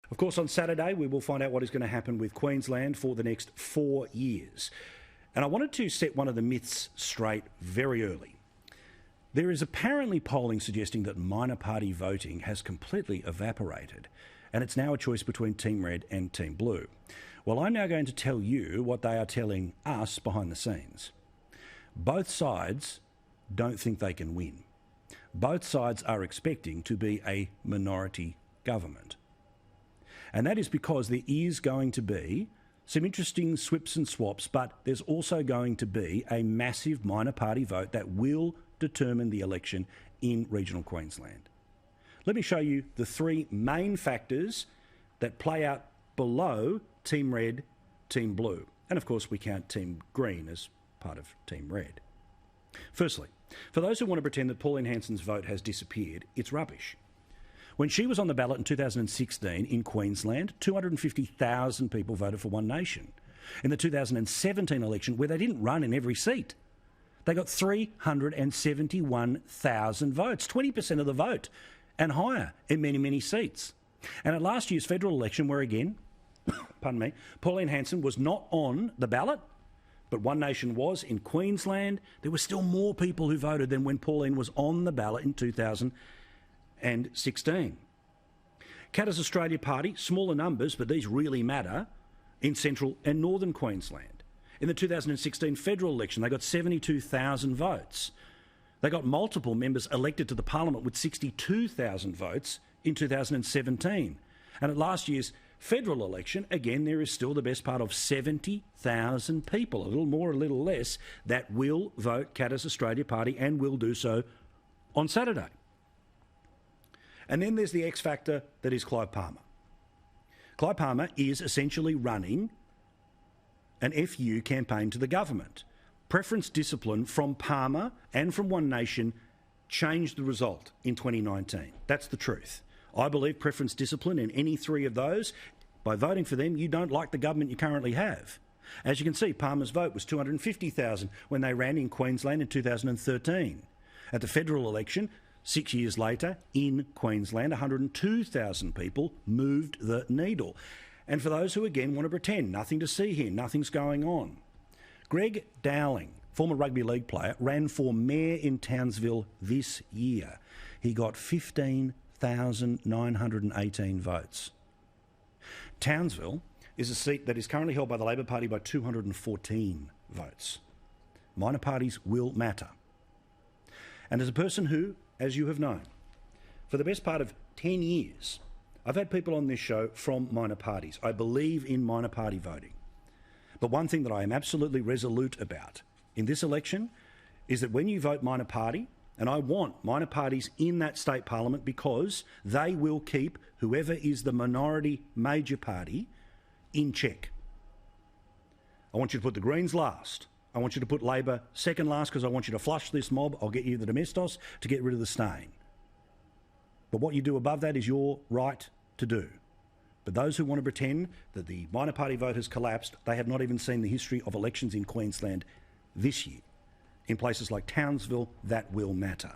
Of course, on Saturday, we will find out what is going to happen with Queensland for the next 4 years. And I wanted to set one of the myths straight very early. There is apparently polling suggesting that minor party voting has completely evaporated, and it's now a choice between Team Red and Team Blue. Well, I'm now going to tell you what they are telling us behind the scenes. Both sides don't think they can win. Both sides are expecting to be a minority government. And that is because there is going to be some interesting swips and swaps, but there's also going to be a massive minor party vote that will determine the election in regional Queensland. Let me show you the three main factors that play out below Team Red, Team Blue. And of course, we count Team Green as part of Team Red. Firstly, for those who want to pretend that Pauline Hanson's vote has disappeared, it's rubbish. When she was on the ballot in 2016 in Queensland, 250,000 people voted for One Nation. In the 2017 election, where they didn't run in every seat, they got 371,000 votes, 20% of the vote, and higher in many, many seats. And at last year's federal election, where again, pardon me, Pauline Hanson was not on the ballot, but One Nation was in Queensland, there were still more people who voted than when Pauline was on the ballot in 2016. Katter's Australia Party, smaller numbers, but these really matter, in central and northern Queensland. In the 2016 federal election, they got 72,000 votes. They got multiple members elected to the parliament with 62,000 votes in 2017. And at last year's federal election, again, there is still the best part of 70,000 people, a little more, a little less, that will vote Katter's Australia Party and will do so on Saturday. And then there's the X factor that is Clive Palmer. Clive Palmer is essentially running an FU campaign to the government. Preference discipline from Palmer and from One Nation changed the result in 2019. That's the truth. I believe preference discipline in any three of those, by voting for them, you don't like the government you currently have. As you can see, Palmer's vote was 250,000 when they ran in Queensland in 2013. At the federal election, 6 years later, in Queensland, 102,000 people moved the needle. And for those who, again, want to pretend nothing to see here, nothing's going on, Greg Dowling, former rugby league player, ran for mayor in Townsville this year. He got 15,918 votes. Townsville is a seat that is currently held by the Labor Party by 214 votes. Minor parties will matter. And as a person who, as you have known, for the best part of 10 years, I've had people on this show from minor parties. I believe in minor party voting. But one thing that I am absolutely resolute about in this election is that when you vote minor party, and I want minor parties in that state parliament because they will keep whoever is the minority major party in check. I want you to put the Greens last. I want you to put Labor second last because I want you to flush this mob. I'll get you the domestos to get rid of the stain. But what you do above that is your right to do. But those who want to pretend that the minor party vote has collapsed, they have not even seen the history of elections in Queensland this year. In places like Townsville, that will matter.